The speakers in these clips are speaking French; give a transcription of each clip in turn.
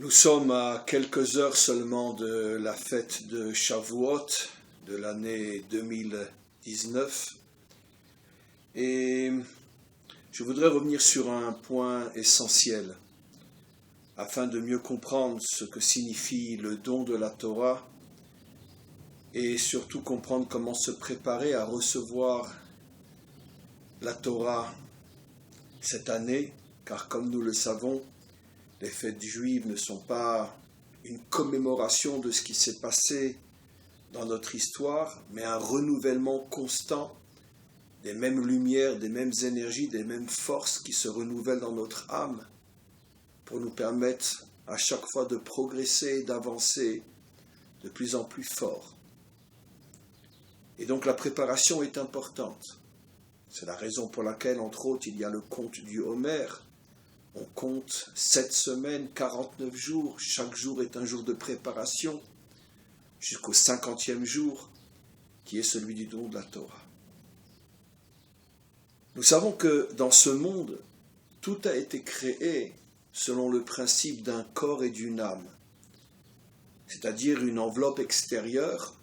Nous sommes à quelques heures seulement de la fête de Shavuot de l'année 2019 et je voudrais revenir sur un point essentiel afin de mieux comprendre ce que signifie le don de la Torah et surtout comprendre comment se préparer à recevoir la Torah cette année, car comme nous le savons, les fêtes juives ne sont pas une commémoration de ce qui s'est passé dans notre histoire, mais un renouvellement constant des mêmes lumières, des mêmes énergies, des mêmes forces qui se renouvellent dans notre âme pour nous permettre à chaque fois de progresser et d'avancer de plus en plus fort. Et donc la préparation est importante. C'est la raison pour laquelle, entre autres, il y a le conte du Homer. On compte 7 semaines, 49 jours, chaque jour est un jour de préparation, jusqu'au 50e jour, qui est celui du don de la Torah. Nous savons que dans ce monde, tout a été créé selon le principe d'un corps et d'une âme, c'est-à-dire une enveloppe extérieure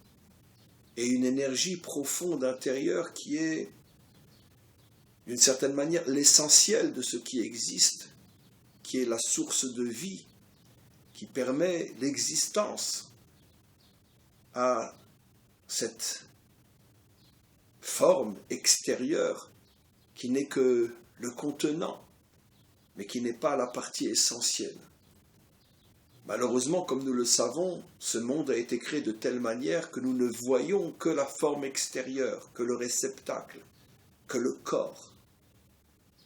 et une énergie profonde intérieure qui est, d'une certaine manière, l'essentiel de ce qui existe, qui est la source de vie, qui permet l'existence à cette forme extérieure qui n'est que le contenant, mais qui n'est pas la partie essentielle. Malheureusement, comme nous le savons, ce monde a été créé de telle manière que nous ne voyons que la forme extérieure, que le réceptacle, que le corps,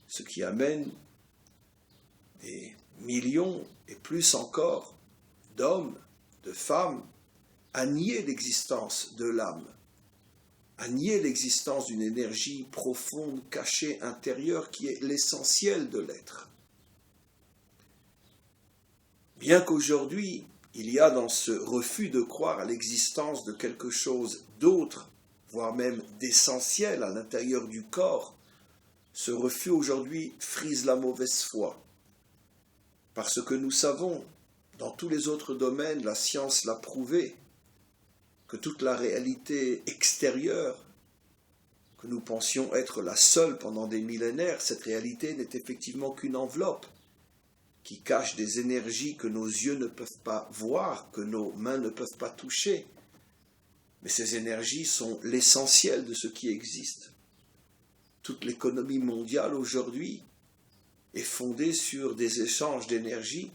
ce qui amène des millions et plus encore d'hommes, de femmes, à nier l'existence de l'âme, à nier l'existence d'une énergie profonde, cachée, intérieure, qui est l'essentiel de l'être. Bien qu'aujourd'hui, il y a dans ce refus de croire à l'existence de quelque chose d'autre, voire même d'essentiel à l'intérieur du corps, ce refus aujourd'hui frise la mauvaise foi. Parce que nous savons, dans tous les autres domaines, la science l'a prouvé, que toute la réalité extérieure, que nous pensions être la seule pendant des millénaires, cette réalité n'est effectivement qu'une enveloppe qui cache des énergies que nos yeux ne peuvent pas voir, que nos mains ne peuvent pas toucher. Mais ces énergies sont l'essentiel de ce qui existe. Toute l'économie mondiale aujourd'hui est fondée sur des échanges d'énergie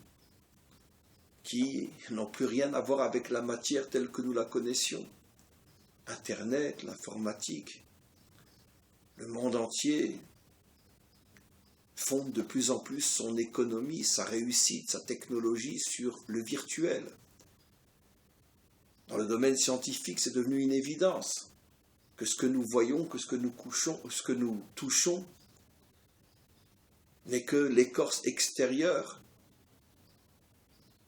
qui n'ont plus rien à voir avec la matière telle que nous la connaissions. Internet, l'informatique, le monde entier fonde de plus en plus son économie, sa réussite, sa technologie sur le virtuel. Dans le domaine scientifique, c'est devenu une évidence que ce que nous voyons, que ce que nous touchons, n'est que l'écorce extérieure,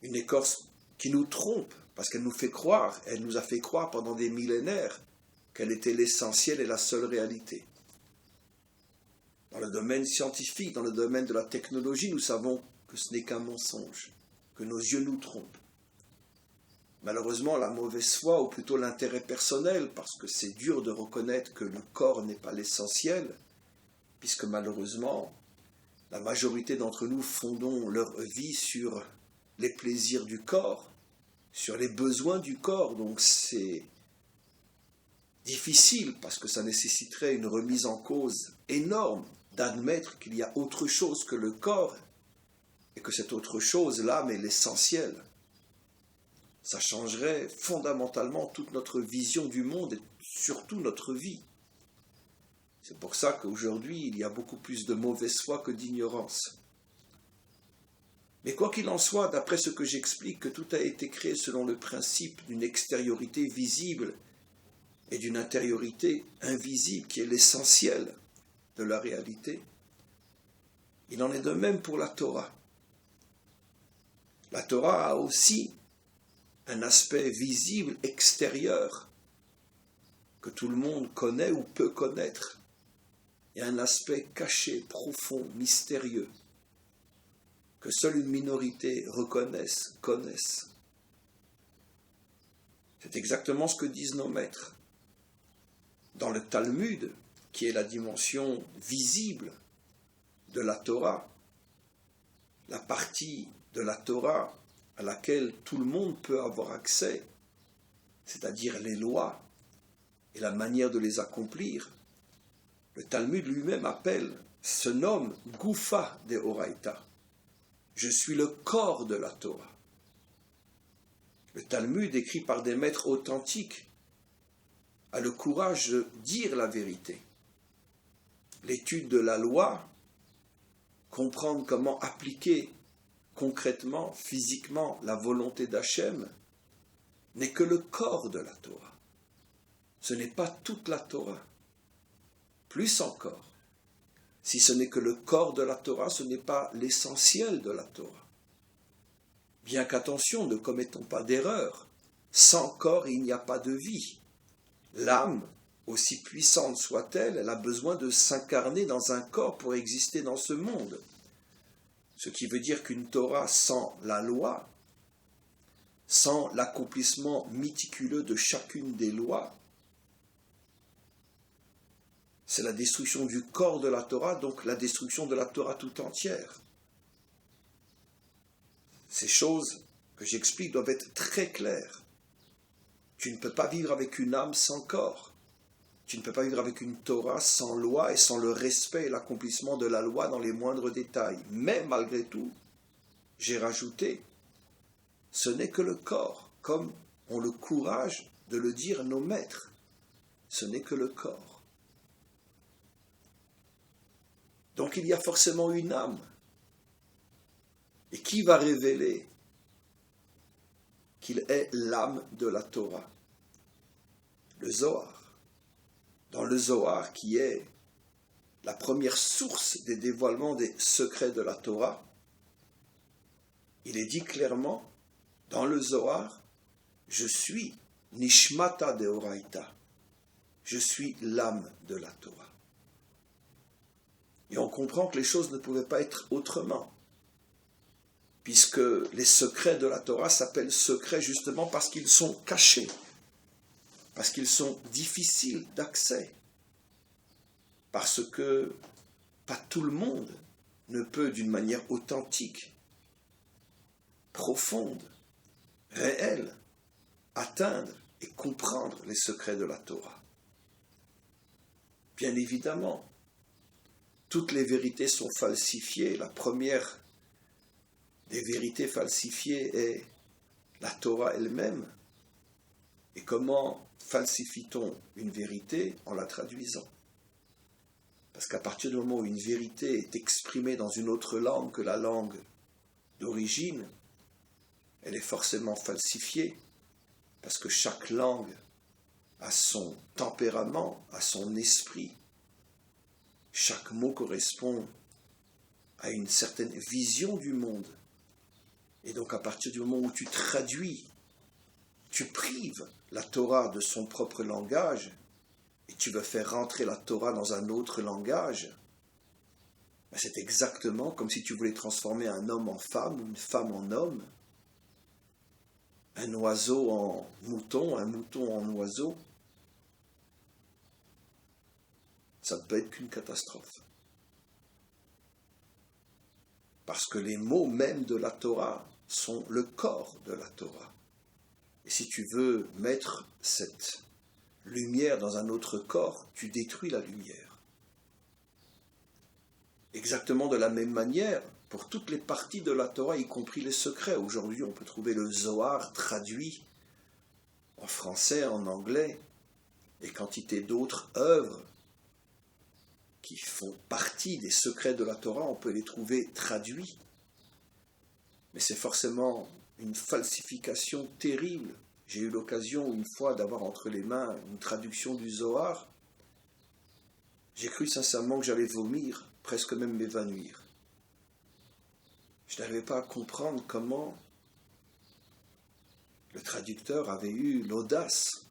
une écorce qui nous trompe, parce qu'elle nous fait croire, elle nous a fait croire pendant des millénaires qu'elle était l'essentiel et la seule réalité. Dans le domaine scientifique, dans le domaine de la technologie, nous savons que ce n'est qu'un mensonge, que nos yeux nous trompent. Malheureusement, la mauvaise foi, ou plutôt l'intérêt personnel, parce que c'est dur de reconnaître que le corps n'est pas l'essentiel, puisque malheureusement, la majorité d'entre nous fondons leur vie sur les plaisirs du corps, sur les besoins du corps, donc c'est difficile parce que ça nécessiterait une remise en cause énorme d'admettre qu'il y a autre chose que le corps et que cette autre chose, l'âme, est l'essentiel. Ça changerait fondamentalement toute notre vision du monde et surtout notre vie. C'est pour ça qu'aujourd'hui, il y a beaucoup plus de mauvaise foi que d'ignorance. Mais quoi qu'il en soit, d'après ce que j'explique, que tout a été créé selon le principe d'une extériorité visible et d'une intériorité invisible qui est l'essentiel de la réalité, il en est de même pour la Torah. La Torah a aussi un aspect visible extérieur que tout le monde connaît ou peut connaître, et un aspect caché, profond, mystérieux, que seule une minorité connaisse. C'est exactement ce que disent nos maîtres. Dans le Talmud, qui est la dimension visible de la Torah, la partie de la Torah à laquelle tout le monde peut avoir accès, c'est-à-dire les lois et la manière de les accomplir, le Talmud lui-même se nomme Gufa de Oraita. Je suis le corps de la Torah. Le Talmud, écrit par des maîtres authentiques, a le courage de dire la vérité. L'étude de la loi, comprendre comment appliquer concrètement, physiquement, la volonté d'Hachem, n'est que le corps de la Torah. Ce n'est pas toute la Torah. Plus encore, si ce n'est que le corps de la Torah, ce n'est pas l'essentiel de la Torah. Bien qu'attention, ne commettons pas d'erreur. Sans corps, il n'y a pas de vie. L'âme, aussi puissante soit-elle, elle a besoin de s'incarner dans un corps pour exister dans ce monde. Ce qui veut dire qu'une Torah sans la loi, sans l'accomplissement méticuleux de chacune des lois, c'est la destruction du corps de la Torah, donc la destruction de la Torah tout entière. Ces choses que j'explique doivent être très claires. Tu ne peux pas vivre avec une âme sans corps. Tu ne peux pas vivre avec une Torah sans loi et sans le respect et l'accomplissement de la loi dans les moindres détails. Mais malgré tout, j'ai rajouté, ce n'est que le corps, comme ont le courage de le dire nos maîtres. Ce n'est que le corps. Donc il y a forcément une âme. Et qui va révéler qu'il est l'âme de la Torah? Le Zohar. Dans le Zohar, qui est la première source des dévoilements des secrets de la Torah, il est dit clairement, dans le Zohar, je suis Nishmata de Oraita, je suis l'âme de la Torah. Et on comprend que les choses ne pouvaient pas être autrement, puisque les secrets de la Torah s'appellent secrets justement parce qu'ils sont cachés, parce qu'ils sont difficiles d'accès, parce que pas tout le monde ne peut d'une manière authentique, profonde, réelle, atteindre et comprendre les secrets de la Torah. Bien évidemment, toutes les vérités sont falsifiées. La première des vérités falsifiées est la Torah elle-même. Et comment falsifie-t-on une vérité? En la traduisant. Parce qu'à partir du moment où une vérité est exprimée dans une autre langue que la langue d'origine, elle est forcément falsifiée, parce que chaque langue a son tempérament, a son esprit. Chaque mot correspond à une certaine vision du monde. Et donc à partir du moment où tu traduis, tu prives la Torah de son propre langage, et tu veux faire rentrer la Torah dans un autre langage, c'est exactement comme si tu voulais transformer un homme en femme, ou une femme en homme, un oiseau en mouton, un mouton en oiseau. Ça ne peut être qu'une catastrophe. Parce que les mots même de la Torah sont le corps de la Torah. Et si tu veux mettre cette lumière dans un autre corps, tu détruis la lumière. Exactement de la même manière, pour toutes les parties de la Torah, y compris les secrets. Aujourd'hui, on peut trouver le Zohar traduit en français, en anglais, et quantité d'autres œuvres qui font partie des secrets de la Torah, on peut les trouver traduits. Mais c'est forcément une falsification terrible. J'ai eu l'occasion une fois d'avoir entre les mains une traduction du Zohar. J'ai cru sincèrement que j'allais vomir, presque même m'évanouir. Je n'arrivais pas à comprendre comment le traducteur avait eu l'audace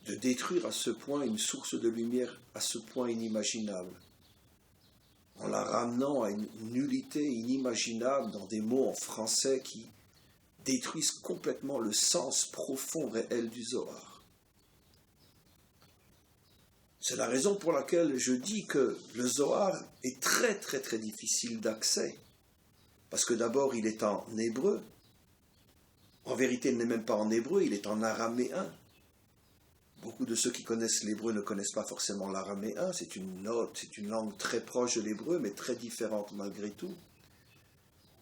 de détruire à ce point une source de lumière à ce point inimaginable. en la ramenant à une nullité inimaginable dans des mots en français qui détruisent complètement le sens profond, réel du Zohar. C'est la raison pour laquelle je dis que le Zohar est très très très difficile d'accès. Parce que d'abord, il est en hébreu. En vérité, il n'est même pas en hébreu, il est en araméen. Beaucoup de ceux qui connaissent l'hébreu ne connaissent pas forcément l'araméen. C'est une langue très proche de l'hébreu, mais très différente malgré tout.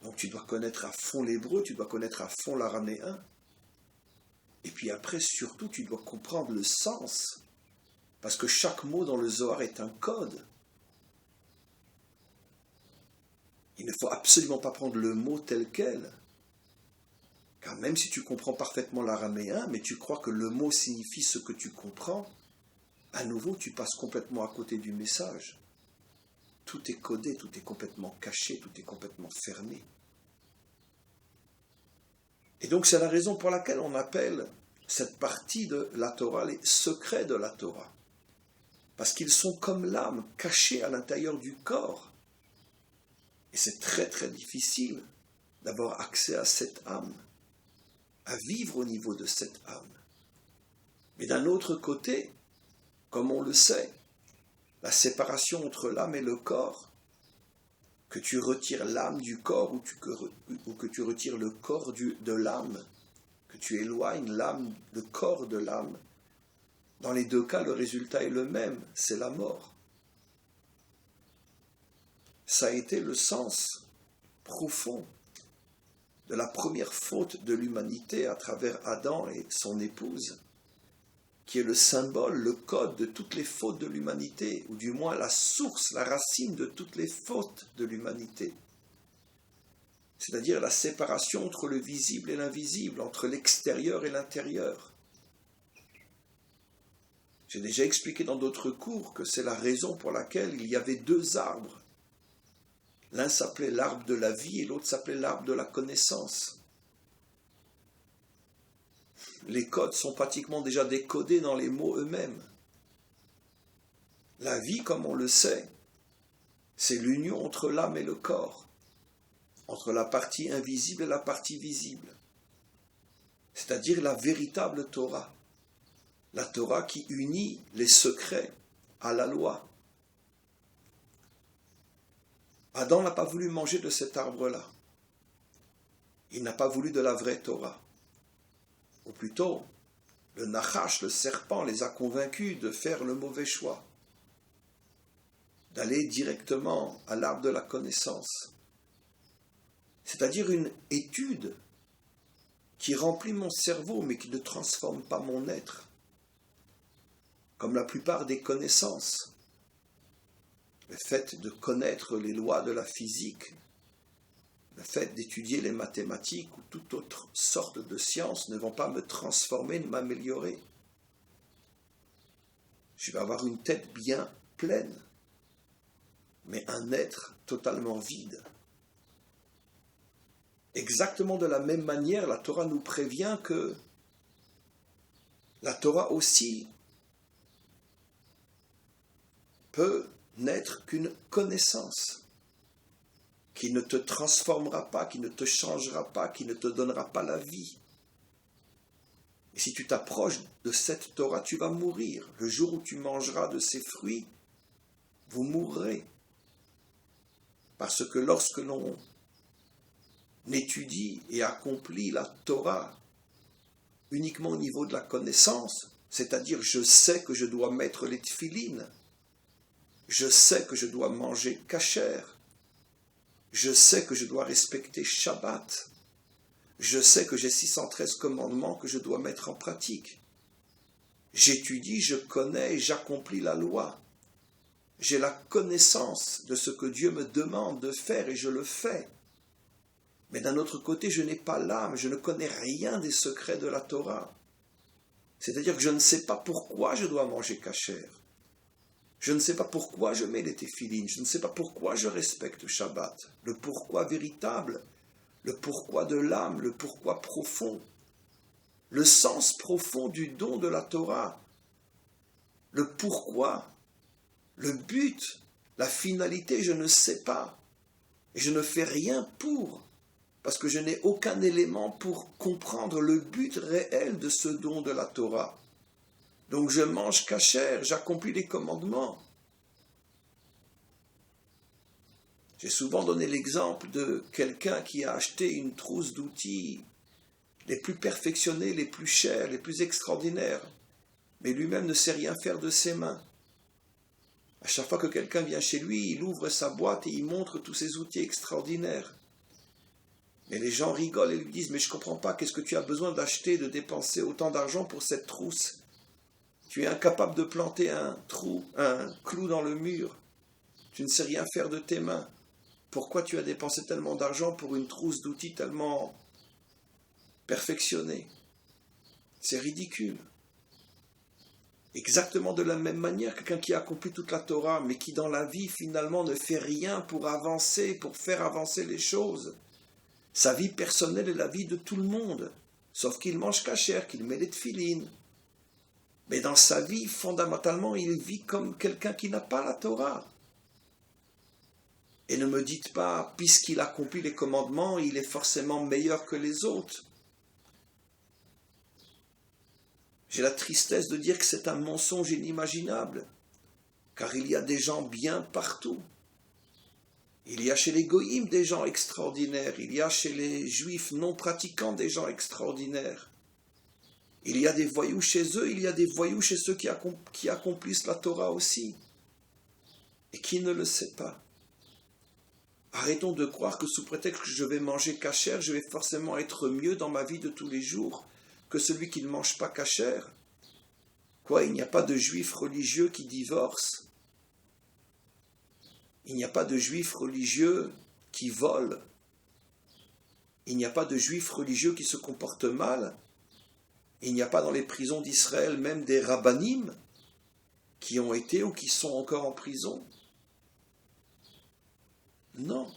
Donc tu dois connaître à fond l'hébreu, tu dois connaître à fond l'araméen. Et puis après, surtout, tu dois comprendre le sens. Parce que chaque mot dans le Zohar est un code. Il ne faut absolument pas prendre le mot tel quel. Car même si tu comprends parfaitement l'araméen, mais tu crois que le mot signifie ce que tu comprends, à nouveau tu passes complètement à côté du message. Tout est codé, tout est complètement caché, tout est complètement fermé. Et donc c'est la raison pour laquelle on appelle cette partie de la Torah les secrets de la Torah. Parce qu'ils sont comme l'âme, cachés à l'intérieur du corps. Et c'est très très difficile d'avoir accès à cette âme, à vivre au niveau de cette âme. Mais d'un autre côté, comme on le sait, la séparation entre l'âme et le corps, que tu retires l'âme du corps ou que tu retires le corps de l'âme, que tu éloignes l'âme, le corps de l'âme, dans les deux cas, le résultat est le même, c'est la mort. Ça a été le sens profond de la première faute de l'humanité à travers Adam et son épouse, qui est le symbole, le code de toutes les fautes de l'humanité, ou du moins la source, la racine de toutes les fautes de l'humanité. C'est-à-dire la séparation entre le visible et l'invisible, entre l'extérieur et l'intérieur. J'ai déjà expliqué dans d'autres cours que c'est la raison pour laquelle il y avait deux arbres. L'un s'appelait l'arbre de la vie et l'autre s'appelait l'arbre de la connaissance. Les codes sont pratiquement déjà décodés dans les mots eux-mêmes. La vie, comme on le sait, c'est l'union entre l'âme et le corps, entre la partie invisible et la partie visible, c'est-à-dire la véritable Torah, la Torah qui unit les secrets à la loi. Adam n'a pas voulu manger de cet arbre-là. Il n'a pas voulu de la vraie Torah. Ou plutôt, le Nachash, le serpent, les a convaincus de faire le mauvais choix, d'aller directement à l'arbre de la connaissance. C'est-à-dire une étude qui remplit mon cerveau, mais qui ne transforme pas mon être. Comme la plupart des connaissances. Le fait de connaître les lois de la physique, le fait d'étudier les mathématiques ou toute autre sorte de sciences ne vont pas me transformer, ne m'améliorer. Je vais avoir une tête bien pleine, mais un être totalement vide. Exactement de la même manière, la Torah nous prévient que la Torah aussi peut n'être qu'une connaissance qui ne te transformera pas, qui ne te changera pas, qui ne te donnera pas la vie. Et si tu t'approches de cette Torah, tu vas mourir. Le jour où tu mangeras de ses fruits, vous mourrez. Parce que lorsque l'on étudie et accomplit la Torah uniquement au niveau de la connaissance, c'est-à-dire je sais que je dois mettre les tefilines, je sais que je dois manger kasher, je sais que je dois respecter Shabbat, je sais que j'ai 613 commandements que je dois mettre en pratique. J'étudie, je connais et j'accomplis la loi. J'ai la connaissance de ce que Dieu me demande de faire et je le fais. Mais d'un autre côté, je n'ai pas l'âme, je ne connais rien des secrets de la Torah. C'est-à-dire que je ne sais pas pourquoi je dois manger kasher. Je ne sais pas pourquoi je mets les téphilines, je ne sais pas pourquoi je respecte Shabbat. Le pourquoi véritable, le pourquoi de l'âme, le pourquoi profond, le sens profond du don de la Torah, le pourquoi, le but La finalité, je ne sais pas. Et je ne fais rien pour, parce que je n'ai aucun élément pour comprendre le but réel de ce don de la Torah. Donc je mange kasher, j'accomplis les commandements. J'ai souvent donné l'exemple de quelqu'un qui a acheté une trousse d'outils les plus perfectionnés, les plus chers, les plus extraordinaires, mais lui-même ne sait rien faire de ses mains. À chaque fois que quelqu'un vient chez lui, il ouvre sa boîte et il montre tous ces outils extraordinaires. Mais les gens rigolent et lui disent « Mais je ne comprends pas, qu'est-ce que tu as besoin d'acheter, de dépenser autant d'argent pour cette trousse? Tu es incapable de planter un clou dans le mur. Tu ne sais rien faire de tes mains. Pourquoi tu as dépensé tellement d'argent pour une trousse d'outils tellement perfectionnée? C'est ridicule. » Exactement de la même manière, quelqu'un qui a accompli toute la Torah, mais qui dans la vie finalement ne fait rien pour avancer, pour faire avancer les choses. Sa vie personnelle est la vie de tout le monde, sauf qu'il mange kasher, qu'il met les tefilines. Mais dans sa vie, fondamentalement, il vit comme quelqu'un qui n'a pas la Torah. Et ne me dites pas, puisqu'il accomplit les commandements, il est forcément meilleur que les autres. J'ai la tristesse de dire que c'est un mensonge inimaginable, car il y a des gens bien partout. Il y a chez les goïms des gens extraordinaires, il y a chez les juifs non pratiquants des gens extraordinaires. Il y a des voyous chez eux, il y a des voyous chez ceux qui accomplissent la Torah aussi. Et qui ne le sait pas? Arrêtons de croire que sous prétexte que je vais manger kasher, je vais forcément être mieux dans ma vie de tous les jours que celui qui ne mange pas kasher. Quoi, il n'y a pas de juifs religieux qui divorcent? Il n'y a pas de juifs religieux qui volent? Il n'y a pas de juifs religieux qui se comportent mal? Il n'y a pas dans les prisons d'Israël même des rabbanim qui ont été ou qui sont encore en prison? Non.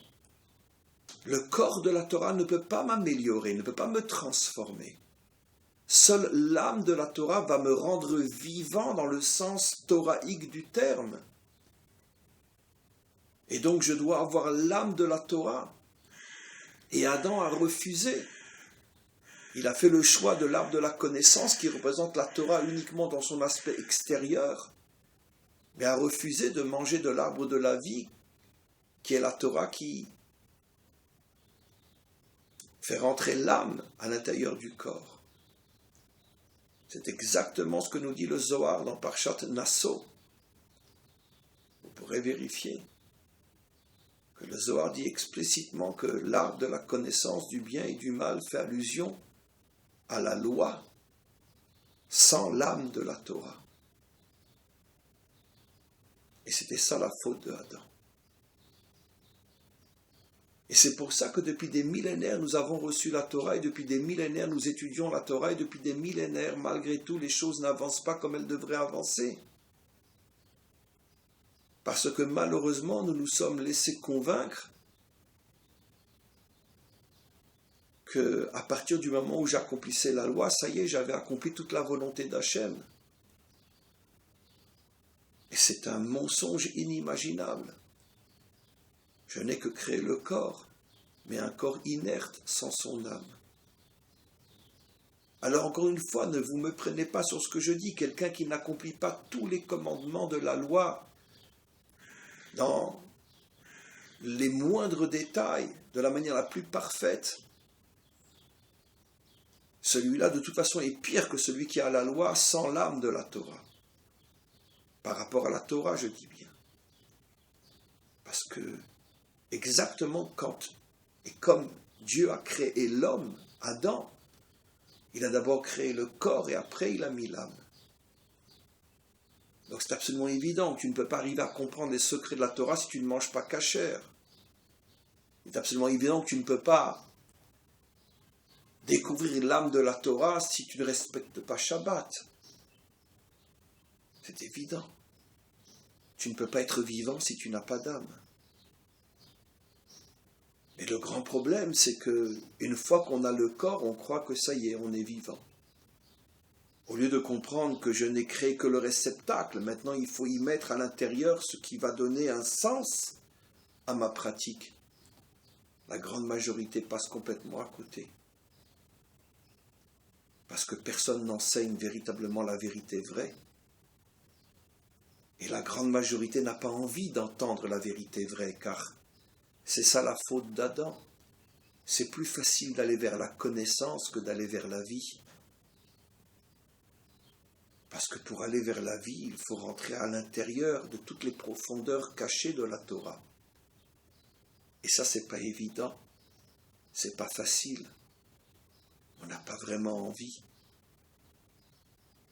Le corps de la Torah ne peut pas m'améliorer, ne peut pas me transformer. Seule l'âme de la Torah va me rendre vivant dans le sens toraïque du terme. Et donc je dois avoir l'âme de la Torah. Et Adam a refusé. Il a fait le choix de l'arbre de la connaissance qui représente la Torah uniquement dans son aspect extérieur, mais a refusé de manger de l'arbre de la vie qui est la Torah qui fait rentrer l'âme à l'intérieur du corps. C'est exactement ce que nous dit le Zohar dans Parshat Nasso. Vous pourrez vérifier que le Zohar dit explicitement que l'arbre de la connaissance du bien et du mal fait allusion à la loi sans l'âme de la Torah. Et c'était ça la faute de Adam. Et c'est pour ça que depuis des millénaires, nous avons reçu la Torah, et depuis des millénaires, nous étudions la Torah, et depuis des millénaires, malgré tout, les choses n'avancent pas comme elles devraient avancer. Parce que malheureusement, nous nous sommes laissés convaincre qu'à partir du moment où j'accomplissais la loi, ça y est, j'avais accompli toute la volonté d'Hachem. Et c'est un mensonge inimaginable. Je n'ai que créé le corps, mais un corps inerte sans son âme. Alors encore une fois, ne vous me prenez pas sur ce que je dis. Quelqu'un qui n'accomplit pas tous les commandements de la loi dans les moindres détails, de la manière la plus parfaite, celui-là de toute façon est pire que celui qui a la loi sans l'âme de la Torah. Par rapport à la Torah, je dis bien. Parce que exactement quand et comme Dieu a créé l'homme, Adam, il a d'abord créé le corps et après il a mis l'âme. Donc c'est absolument évident que tu ne peux pas arriver à comprendre les secrets de la Torah si tu ne manges pas kasher. C'est absolument évident que tu ne peux pas découvrir l'âme de la Torah si tu ne respectes pas Shabbat. C'est évident. Tu ne peux pas être vivant si tu n'as pas d'âme. Et le grand problème, c'est que une fois qu'on a le corps, on croit que ça y est, on est vivant. Au lieu de comprendre que je n'ai créé que le réceptacle, maintenant il faut y mettre à l'intérieur ce qui va donner un sens à ma pratique. La grande majorité passe complètement à côté. Parce que personne n'enseigne véritablement la vérité vraie. Et la grande majorité n'a pas envie d'entendre la vérité vraie, car c'est ça la faute d'Adam. C'est plus facile d'aller vers la connaissance que d'aller vers la vie. Parce que pour aller vers la vie, il faut rentrer à l'intérieur de toutes les profondeurs cachées de la Torah. Et ça, c'est pas évident, c'est pas facile. On n'a pas vraiment envie.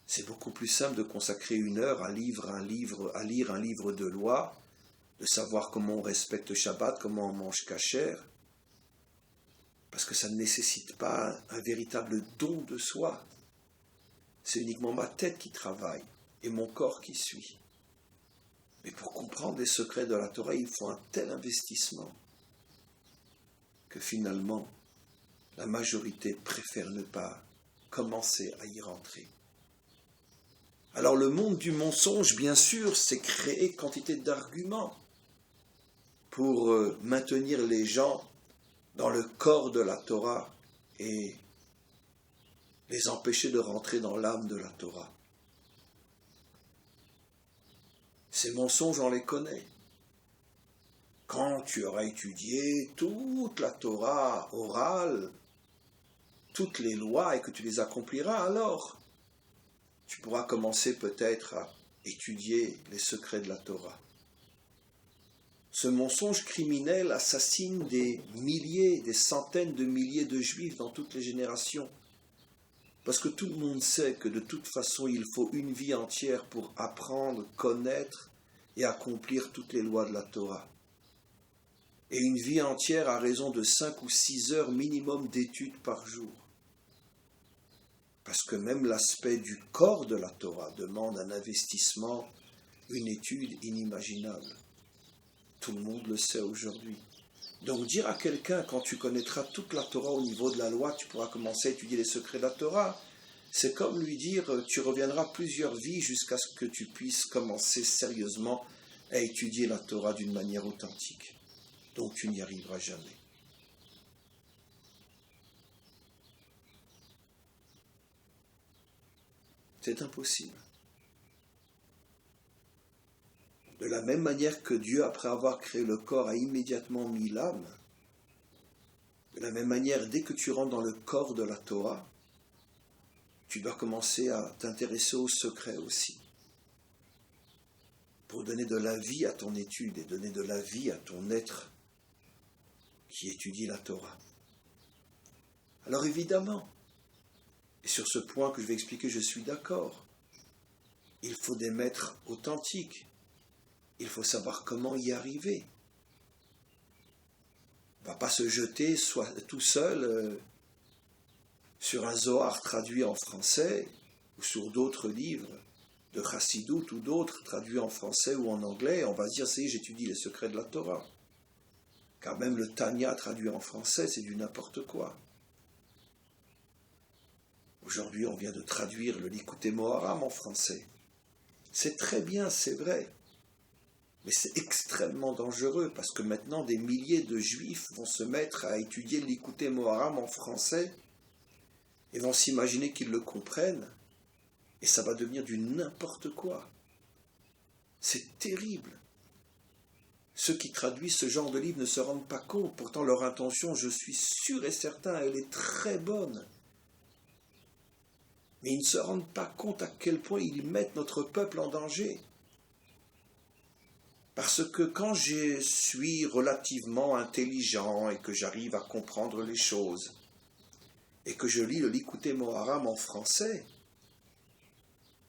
C'est beaucoup plus simple de consacrer 1 heure à lire un livre de loi, de savoir comment on respecte Shabbat, comment on mange kasher, parce que ça ne nécessite pas un véritable don de soi. C'est uniquement ma tête qui travaille et mon corps qui suit. Mais pour comprendre les secrets de la Torah, il faut un tel investissement que finalement, la majorité préfère ne pas commencer à y rentrer. Alors le monde du mensonge, bien sûr, s'est créé quantité d'arguments pour maintenir les gens dans le corps de la Torah et les empêcher de rentrer dans l'âme de la Torah. Ces mensonges, on les connaît. Quand tu auras étudié toute la Torah orale, toutes les lois et que tu les accompliras, alors tu pourras commencer peut-être à étudier les secrets de la Torah. Ce mensonge criminel assassine des milliers, des centaines de milliers de juifs dans toutes les générations. Parce que tout le monde sait que de toute façon, il faut une vie entière pour apprendre, connaître et accomplir toutes les lois de la Torah. Et une vie entière à raison de 5 ou 6 heures minimum d'études par jour. Parce que même l'aspect du corps de la Torah demande un investissement, une étude inimaginable. Tout le monde le sait aujourd'hui. Donc dire à quelqu'un, quand tu connaîtras toute la Torah au niveau de la loi, tu pourras commencer à étudier les secrets de la Torah, c'est comme lui dire, tu reviendras plusieurs vies jusqu'à ce que tu puisses commencer sérieusement à étudier la Torah d'une manière authentique. Donc tu n'y arriveras jamais. C'est impossible. De la même manière que Dieu, après avoir créé le corps, a immédiatement mis l'âme, de la même manière, dès que tu rentres dans le corps de la Torah, tu dois commencer à t'intéresser aux secrets aussi, pour donner de la vie à ton étude et donner de la vie à ton être qui étudie la Torah. Alors évidemment, et sur ce point que je vais expliquer, je suis d'accord, il faut des maîtres authentiques. Il faut savoir comment y arriver. On ne va pas se jeter tout seul sur un Zohar traduit en français ou sur d'autres livres de Chassidut ou d'autres traduits en français ou en anglais. On va se dire, c'est j'étudie les secrets de la Torah. Car même le Tanya traduit en français, c'est du n'importe quoi. Aujourd'hui, on vient de traduire le Likutei Moharam en français. C'est très bien, c'est vrai. Mais c'est extrêmement dangereux parce que maintenant des milliers de juifs vont se mettre à étudier le Likutei Moharam en français et vont s'imaginer qu'ils le comprennent et ça va devenir du n'importe quoi. C'est terrible. Ceux qui traduisent ce genre de livre ne se rendent pas compte, pourtant leur intention, je suis sûr et certain, elle est très bonne. Mais ils ne se rendent pas compte à quel point ils mettent notre peuple en danger. Parce que quand je suis relativement intelligent et que j'arrive à comprendre les choses, et que je lis le Likutei Moharam en français,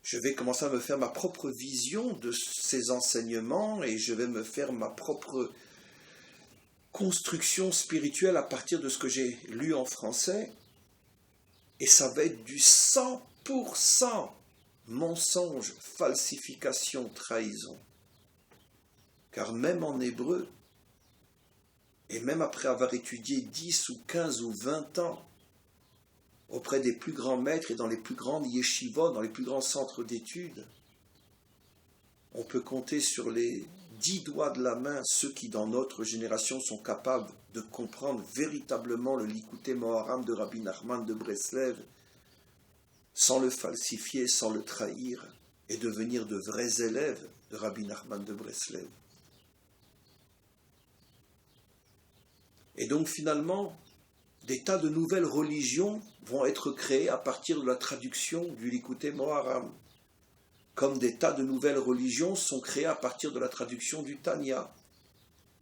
je vais commencer à me faire ma propre vision de ces enseignements et je vais me faire ma propre construction spirituelle à partir de ce que j'ai lu en français. Et ça va être du 100% mensonge, falsification, trahison. Car même en hébreu, et même après avoir étudié 10 ou 15 ou 20 ans, auprès des plus grands maîtres et dans les plus grandes yeshivot, dans les plus grands centres d'études. On peut compter sur les 10 doigts de la main ceux qui, dans notre génération, sont capables de comprendre véritablement le Likutei Moharam de Rabbi Nachman de Breslev, sans le falsifier, sans le trahir, et devenir de vrais élèves de Rabbi Nachman de Breslev. Et donc finalement, des tas de nouvelles religions vont être créées à partir de la traduction du Likutei Moharam, comme des tas de nouvelles religions sont créées à partir de la traduction du Tanya.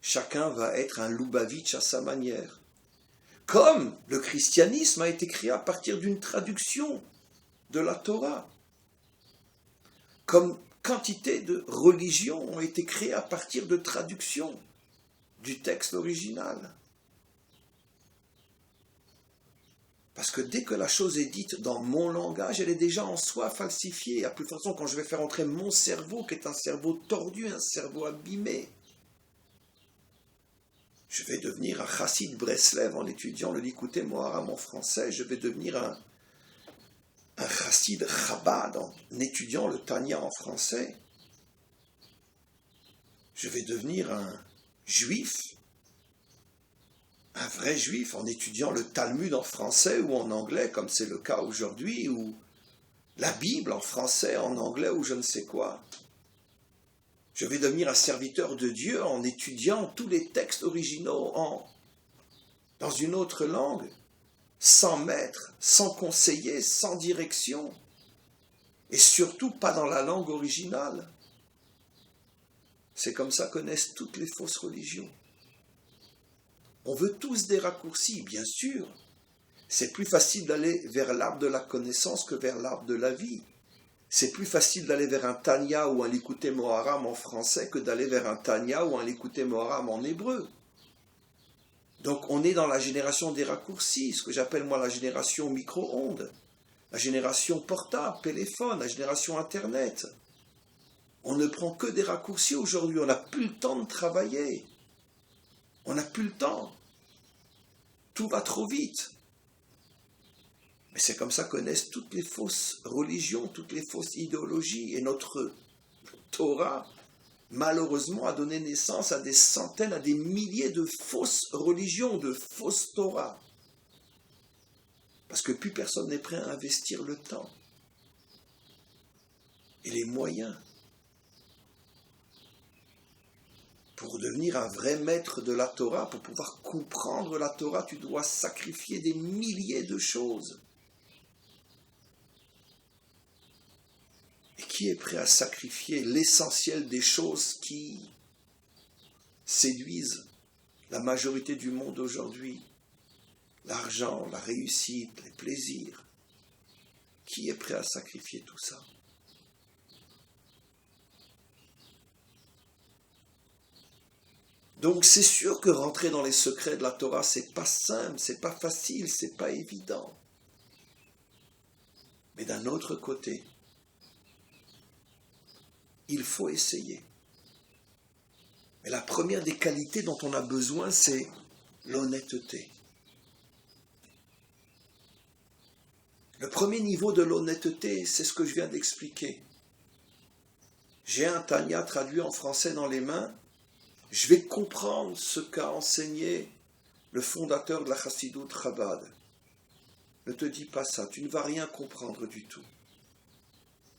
Chacun va être un Lubavitch à sa manière. Comme le christianisme a été créé à partir d'une traduction de la Torah. Comme quantité de religions ont été créées à partir de traductions du texte original. Parce que dès que la chose est dite dans mon langage, elle est déjà en soi falsifiée. À plus forte raison, quand je vais faire entrer mon cerveau, qui est un cerveau tordu, un cerveau abîmé, je vais devenir un chassid Breslev en étudiant le Likutei Moharam en français. Je vais devenir un chassid Chabad en étudiant le Tanya en français. Je vais devenir un juif, un vrai juif en étudiant le Talmud en français ou en anglais, comme c'est le cas aujourd'hui, ou la Bible en français, en anglais ou je ne sais quoi. Je vais devenir un serviteur de Dieu en étudiant tous les textes originaux dans une autre langue, sans maître, sans conseiller, sans direction, et surtout pas dans la langue originale. C'est comme ça que naissent toutes les fausses religions. On veut tous des raccourcis, bien sûr. C'est plus facile d'aller vers l'arbre de la connaissance que vers l'arbre de la vie. C'est plus facile d'aller vers un Tanya ou un Likutei Moharam en français que d'aller vers un Tanya ou un Likutei Moharam en hébreu. Donc on est dans la génération des raccourcis, ce que j'appelle moi la génération micro-ondes, la génération portable, téléphone, la génération Internet. On ne prend que des raccourcis aujourd'hui, on n'a plus le temps de travailler. On n'a plus le temps. Tout va trop vite. Mais c'est comme ça que naissent toutes les fausses religions, toutes les fausses idéologies. Et notre Torah, malheureusement, a donné naissance à des centaines, à des milliers de fausses religions, de fausses Torahs. Parce que plus personne n'est prêt à investir le temps et les moyens pour devenir un vrai maître de la Torah. Pour pouvoir comprendre la Torah, tu dois sacrifier des milliers de choses. Et qui est prêt à sacrifier l'essentiel des choses qui séduisent la majorité du monde aujourd'hui? L'argent, la réussite, les plaisirs. Qui est prêt à sacrifier tout ça? Donc c'est sûr que rentrer dans les secrets de la Torah, c'est pas simple, c'est pas facile, c'est pas évident. Mais d'un autre côté, il faut essayer. Mais la première des qualités dont on a besoin, c'est l'honnêteté. Le premier niveau de l'honnêteté, c'est ce que je viens d'expliquer. J'ai un Tanya traduit en français dans les mains. Je vais comprendre ce qu'a enseigné le fondateur de la Chassidout Chabad. Ne te dis pas ça, tu ne vas rien comprendre du tout.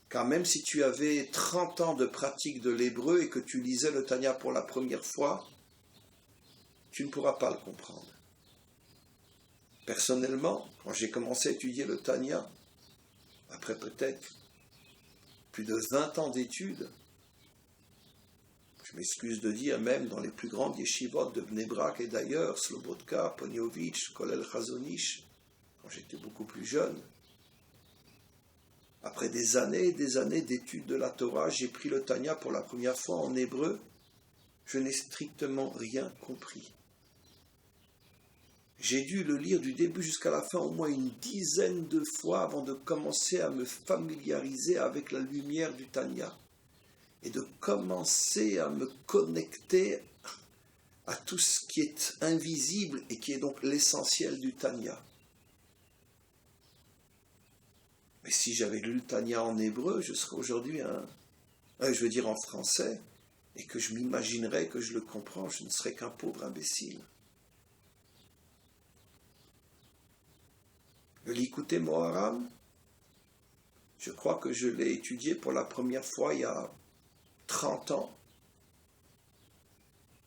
Car même si tu avais 30 ans de pratique de l'hébreu et que tu lisais le Tanya pour la première fois, tu ne pourras pas le comprendre. Personnellement, quand j'ai commencé à étudier le Tanya, après peut-être plus de 20 ans d'études, je m'excuse de dire, même dans les plus grandes yeshivot de Bnei Brak et d'ailleurs, Slobodka, Poniovitch, Kollel Chazon-Ish, quand j'étais beaucoup plus jeune, après des années et des années d'études de la Torah, j'ai pris le Tanya pour la première fois en hébreu. Je n'ai strictement rien compris. J'ai dû le lire du début jusqu'à la fin au moins une dizaine de fois avant de commencer à me familiariser avec la lumière du Tanya et de commencer à me connecter à tout ce qui est invisible et qui est donc l'essentiel du Tanya. Mais si j'avais lu le Tanya en hébreu, je serais aujourd'hui en français, et que je m'imaginerais que je le comprends, je ne serais qu'un pauvre imbécile. Le Likutei Moharan, je crois que je l'ai étudié pour la première fois il y a 30 ans.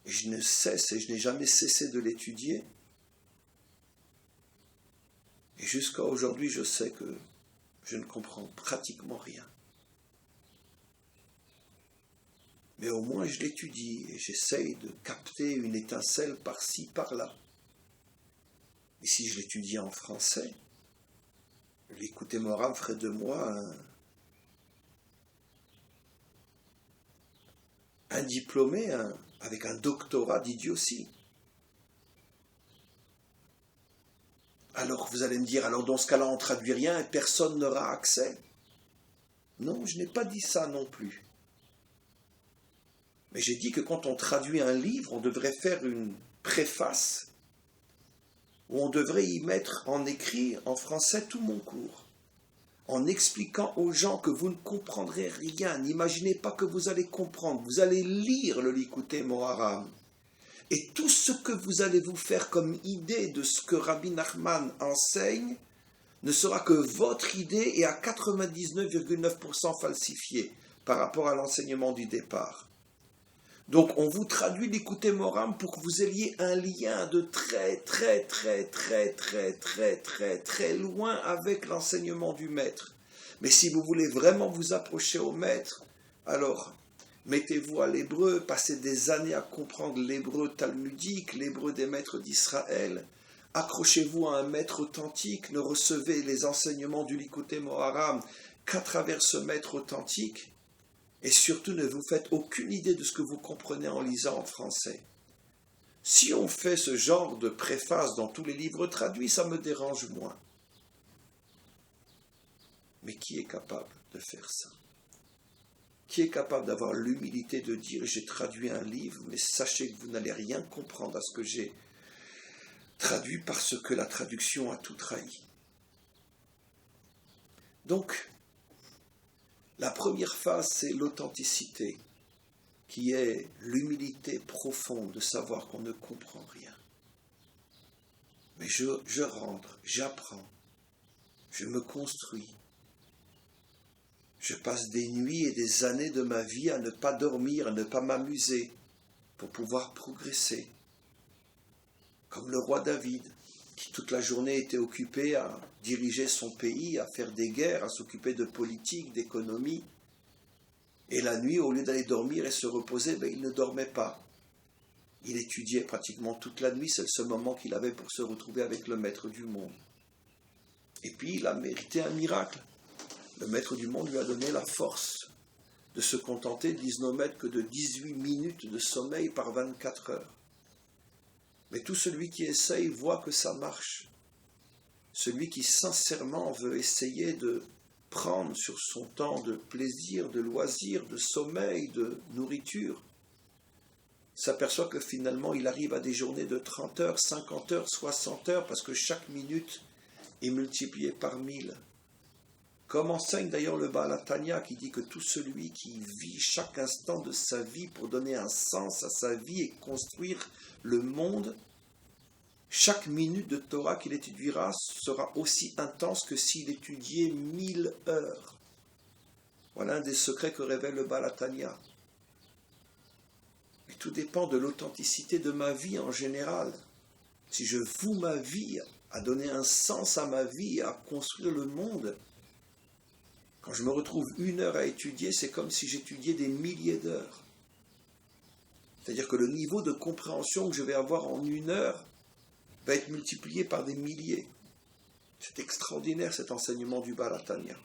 Et je n'ai jamais cessé de l'étudier. Et jusqu'à aujourd'hui, je sais que je ne comprends pratiquement rien. Mais au moins je l'étudie et j'essaye de capter une étincelle par-ci, par-là. Et si je l'étudiais en français, le Likutei Moharan ferait de moi un diplômé avec un doctorat d'idiotie. Alors vous allez me dire, alors dans ce cas-là on ne traduit rien et personne n'aura accès. Non, je n'ai pas dit ça non plus. Mais j'ai dit que quand on traduit un livre, on devrait faire une préface où on devrait y mettre en écrit en français tout mon cours, en expliquant aux gens que vous ne comprendrez rien. N'imaginez pas que vous allez comprendre. Vous allez lire le Likutei Moharan. Et tout ce que vous allez vous faire comme idée de ce que Rabbi Nachman enseigne ne sera que votre idée et à 99,9% falsifiée par rapport à l'enseignement du départ. Donc on vous traduit Likutei Moharan pour que vous ayez un lien de très loin avec l'enseignement du maître. Mais si vous voulez vraiment vous approcher au maître, alors mettez-vous à l'hébreu, passez des années à comprendre l'hébreu talmudique, l'hébreu des maîtres d'Israël. Accrochez-vous à un maître authentique, ne recevez les enseignements du Likutei Moharan qu'à travers ce maître authentique. Et surtout, ne vous faites aucune idée de ce que vous comprenez en lisant en français. Si on fait ce genre de préface dans tous les livres traduits, ça me dérange moins. Mais qui est capable de faire ça? Qui est capable d'avoir l'humilité de dire « j'ai traduit un livre, mais sachez que vous n'allez rien comprendre à ce que j'ai traduit parce que la traduction a tout trahi ». Donc, la première phase, c'est l'authenticité, qui est l'humilité profonde de savoir qu'on ne comprend rien. Mais je rentre, j'apprends, je me construis. Je passe des nuits et des années de ma vie à ne pas dormir, à ne pas m'amuser, pour pouvoir progresser. Comme le roi David, qui toute la journée était occupé à diriger son pays, à faire des guerres, à s'occuper de politique, d'économie. Et la nuit, au lieu d'aller dormir et se reposer, il ne dormait pas. Il étudiait pratiquement toute la nuit, c'est le seul moment qu'il avait pour se retrouver avec le maître du monde. Et puis il a mérité un miracle. Le maître du monde lui a donné la force de se contenter, disent nos maîtres, que de 18 minutes de sommeil par 24 heures. Mais tout celui qui essaye voit que ça marche. Celui qui sincèrement veut essayer de prendre sur son temps de plaisir, de loisir, de sommeil, de nourriture, s'aperçoit que finalement il arrive à des journées de 30 heures, 50 heures, 60 heures, parce que chaque minute est multipliée par 1000. Comme enseigne d'ailleurs le Baal HaTanya, qui dit que tout celui qui vit chaque instant de sa vie pour donner un sens à sa vie et construire le monde, chaque minute de Torah qu'il étudiera sera aussi intense que s'il étudiait 1000 heures. Voilà un des secrets que révèle le Baal HaTanya. Mais tout dépend de l'authenticité de ma vie en général. Si je voue ma vie à donner un sens à ma vie, à construire le monde, quand je me retrouve 1 heure à étudier, c'est comme si j'étudiais des milliers d'heures. C'est-à-dire que le niveau de compréhension que je vais avoir en 1 heure va être multiplié par des milliers. C'est extraordinaire cet enseignement du Baal HaTanya.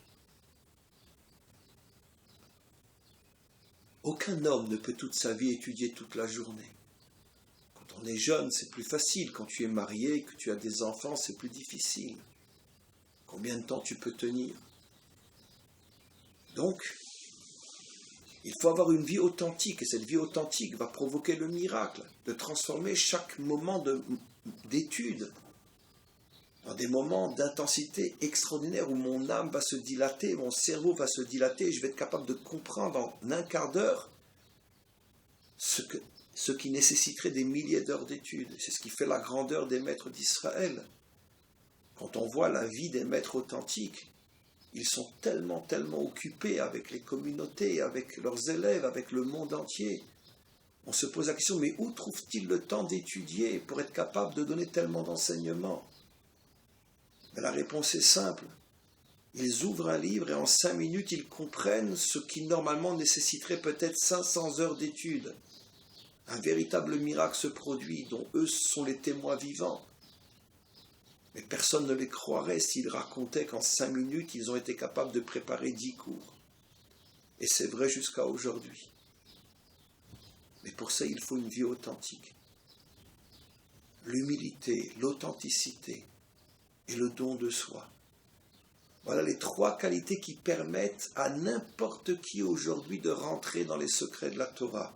Aucun homme ne peut toute sa vie étudier toute la journée. Quand on est jeune, c'est plus facile. Quand tu es marié, que tu as des enfants, c'est plus difficile. Combien de temps tu peux tenir ? Donc, il faut avoir une vie authentique, et cette vie authentique va provoquer le miracle de transformer chaque moment d'étude dans des moments d'intensité extraordinaire où mon âme va se dilater, mon cerveau va se dilater, je vais être capable de comprendre en un quart d'heure ce qui nécessiterait des milliers d'heures d'études. C'est ce qui fait la grandeur des maîtres d'Israël. Quand on voit la vie des maîtres authentiques, ils sont tellement occupés avec les communautés, avec leurs élèves, avec le monde entier. On se pose la question, mais où trouvent-ils le temps d'étudier pour être capable de donner tellement d'enseignements? Mais la réponse est simple. Ils ouvrent un livre et en 5 minutes, ils comprennent ce qui normalement nécessiterait peut-être 500 heures d'études. Un véritable miracle se produit, dont eux sont les témoins vivants. Mais personne ne les croirait s'ils racontaient qu'en 5 minutes, ils ont été capables de préparer 10 cours. Et c'est vrai jusqu'à aujourd'hui. Mais pour ça, il faut une vie authentique. L'humilité, l'authenticité et le don de soi. Voilà les 3 qualités qui permettent à n'importe qui aujourd'hui de rentrer dans les secrets de la Torah.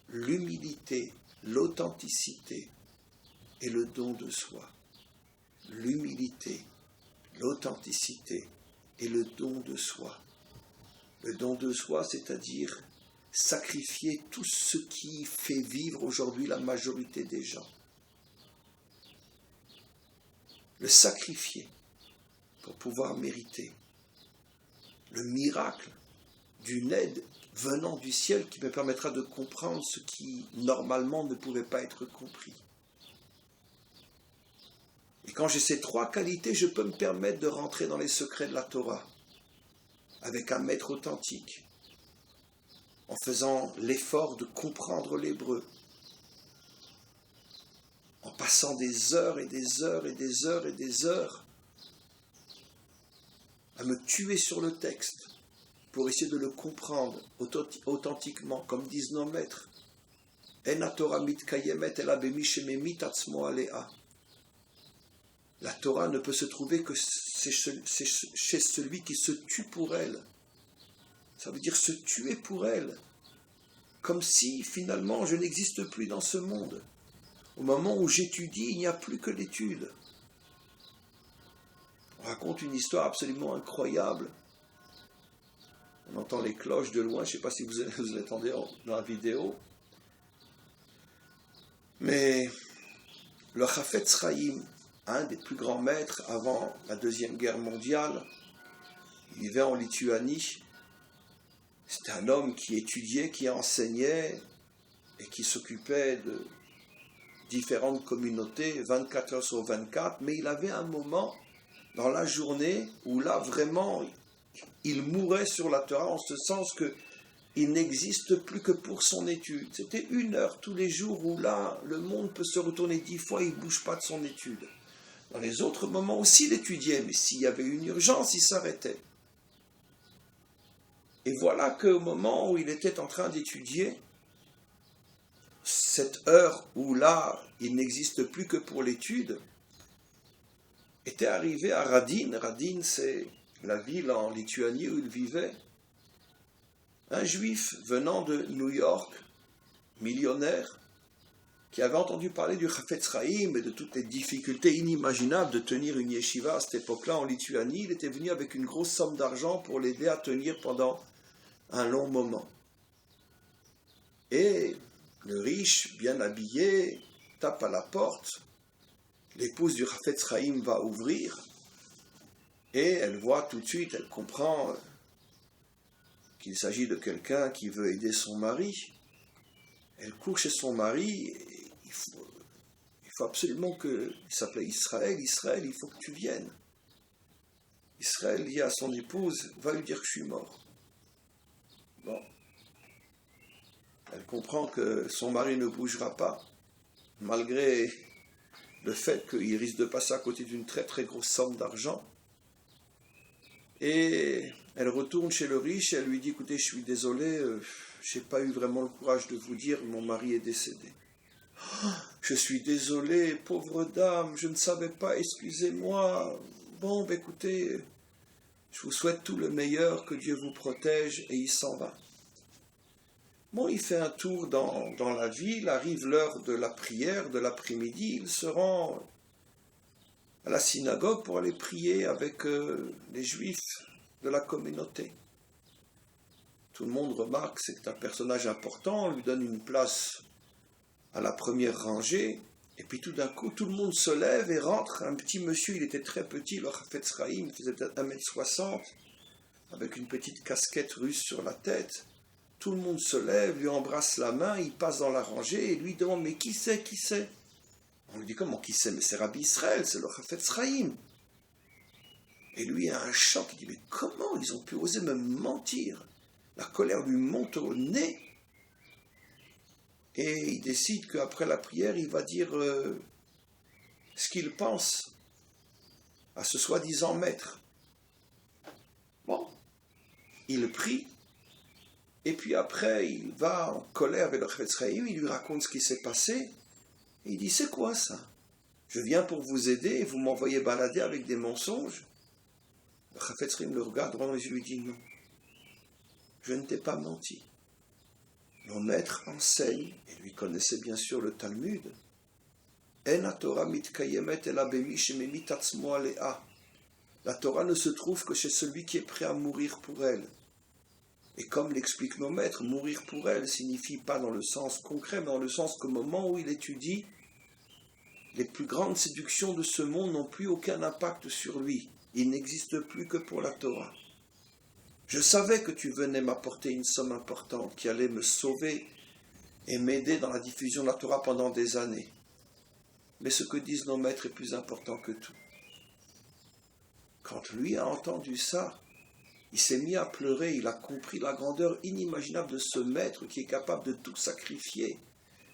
L'humilité, l'authenticité et le don de soi. L'humilité, l'authenticité et le don de soi. Le don de soi, c'est-à-dire sacrifier tout ce qui fait vivre aujourd'hui la majorité des gens. Le sacrifier pour pouvoir mériter. Le miracle d'une aide venant du ciel qui me permettra de comprendre ce qui normalement ne pouvait pas être compris. Et quand j'ai ces 3 qualités, je peux me permettre de rentrer dans les secrets de la Torah avec un maître authentique, en faisant l'effort de comprendre l'hébreu, en passant des heures et des heures et des heures et des heures à me tuer sur le texte pour essayer de le comprendre authentiquement, comme disent nos maîtres. En Torah mitkayemet ela bemi shememit atzmo alea. La Torah ne peut se trouver que chez celui qui se tue pour elle. Ça veut dire se tuer pour elle, comme si finalement je n'existe plus dans ce monde. Au moment où j'étudie, il n'y a plus que l'étude. On raconte une histoire absolument incroyable. On entend les cloches de loin, je ne sais pas si vous l'entendez dans la vidéo. Mais le Chafetz Chaim, un des plus grands maîtres avant la Deuxième Guerre mondiale, il vivait en Lituanie. C'était un homme qui étudiait, qui enseignait et qui s'occupait de différentes communautés, 24 heures sur 24, mais il avait un moment dans la journée où là vraiment il mourait sur la Torah en ce sens qu'il n'existe plus que pour son étude. C'était 1 heure tous les jours où là le monde peut se retourner 10 fois, il ne bouge pas de son étude. Dans les autres moments aussi il étudiait, mais s'il y avait une urgence, il s'arrêtait. Et voilà qu'au moment où il était en train d'étudier, cette heure où là, il n'existe plus que pour l'étude, était arrivé à Radin. Radin, c'est la ville en Lituanie où il vivait. Un juif venant de New York, millionnaire, qui avait entendu parler du Chafetz Chaim et de toutes les difficultés inimaginables de tenir une yeshiva à cette époque-là en Lituanie. Il était venu avec une grosse somme d'argent pour l'aider à tenir pendant un long moment. Et le riche, bien habillé, tape à la porte. L'épouse du Chafetz Chaim va ouvrir et elle voit tout de suite, elle comprend qu'il s'agit de quelqu'un qui veut aider son mari. Elle court chez son mari et il faut absolument il s'appelait Israël, il faut que tu viennes. Israël dit à son épouse, va lui dire que je suis mort. Bon. Elle comprend que son mari ne bougera pas, malgré le fait qu'il risque de passer à côté d'une très très grosse somme d'argent. Et elle retourne chez le riche et elle lui dit, écoutez, je suis désolé, je n'ai pas eu vraiment le courage de vous dire, mon mari est décédé. Oh, je suis désolé, pauvre dame, je ne savais pas, excusez-moi. Bon, écoutez, je vous souhaite tout le meilleur, que Dieu vous protège, et il s'en va. Bon, il fait un tour dans la ville, arrive l'heure de la prière de l'après-midi, il se rend à la synagogue pour aller prier avec les juifs de la communauté. Tout le monde remarque que c'est un personnage important, on lui donne une place à la première rangée, et puis tout d'un coup, tout le monde se lève et rentre. Un petit monsieur, il était très petit, le Chafetz Chaim, il faisait peut-être 1m60, avec une petite casquette russe sur la tête. Tout le monde se lève, lui embrasse la main, il passe dans la rangée et lui demande « Mais qui c'est, qui c'est ?» On lui dit « Comment qui c'est ?» « Mais c'est Rabbi Israël, c'est le Chafetz Chaim. » Et lui a un choc, il dit « Mais comment ils ont pu oser me mentir ?» La colère lui monte au nez et il décide qu'après la prière, il va dire ce qu'il pense à ce soi-disant maître. Bon, il prie, et puis après, il va en colère avec le Chafetz Chaim, il lui raconte ce qui s'est passé, et il dit, c'est quoi ça? Je viens pour vous aider, et vous m'envoyez balader avec des mensonges? Le Chafetz Chaim le regarde droit dans les yeux et lui dit, non, je ne t'ai pas menti. Mon maître enseigne, et lui connaissait bien sûr le Talmud, la Torah ne se trouve que chez celui qui est prêt à mourir pour elle. Et comme l'expliquent nos maîtres, mourir pour elle signifie pas dans le sens concret, mais dans le sens qu'au moment où il étudie, les plus grandes séductions de ce monde n'ont plus aucun impact sur lui. Il n'existe plus que pour la Torah. Je savais que tu venais m'apporter une somme importante qui allait me sauver et m'aider dans la diffusion de la Torah pendant des années. Mais ce que disent nos maîtres est plus important que tout. Quand lui a entendu ça, il s'est mis à pleurer, il a compris la grandeur inimaginable de ce maître qui est capable de tout sacrifier,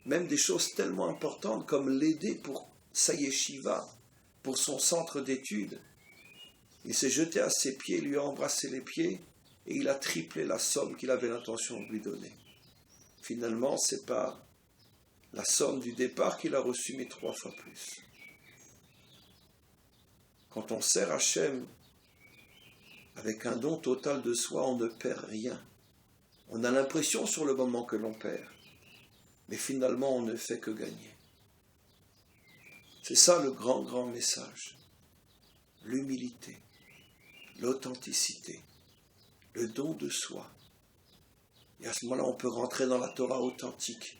même des choses tellement importantes comme l'aider pour sa yeshiva, pour son centre d'études. Il s'est jeté à ses pieds, lui a embrassé les pieds et il a triplé la somme qu'il avait l'intention de lui donner. Finalement, c'est pas la somme du départ qu'il a reçue, mais 3 fois plus. Quand on sert Hachem avec un don total de soi, on ne perd rien. On a l'impression sur le moment que l'on perd, mais finalement on ne fait que gagner. C'est ça le grand message. L'humilité, l'authenticité, le don de soi. Et à ce moment-là, on peut rentrer dans la Torah authentique,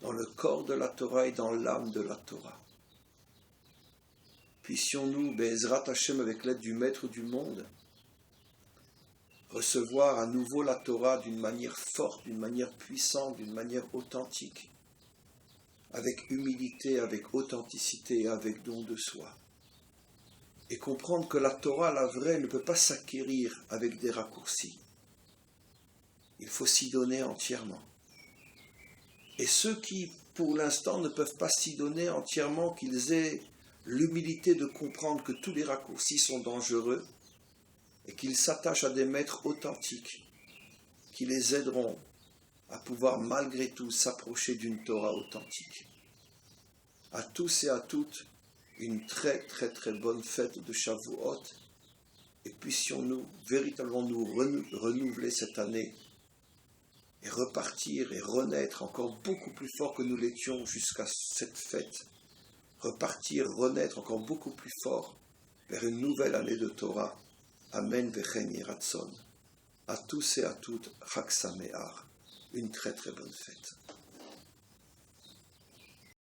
dans le corps de la Torah et dans l'âme de la Torah. Puissions-nous, Be'ezrat Hashem, avec l'aide du Maître du monde, recevoir à nouveau la Torah d'une manière forte, d'une manière puissante, d'une manière authentique, avec humilité, avec authenticité et avec don de soi. Et comprendre que la Torah, la vraie, ne peut pas s'acquérir avec des raccourcis. Il faut s'y donner entièrement. Et ceux qui, pour l'instant, ne peuvent pas s'y donner entièrement, qu'ils aient l'humilité de comprendre que tous les raccourcis sont dangereux et qu'ils s'attachent à des maîtres authentiques qui les aideront à pouvoir malgré tout s'approcher d'une Torah authentique. À tous et à toutes, une très bonne fête de Shavuot et puissions-nous véritablement nous renouveler cette année et repartir et renaître encore beaucoup plus fort que nous l'étions jusqu'à cette fête. Repartir, renaître encore beaucoup plus fort vers une nouvelle année de Torah. Amen vechen yeh ratzon. À tous et à toutes, Chag Sameach. Une très bonne fête.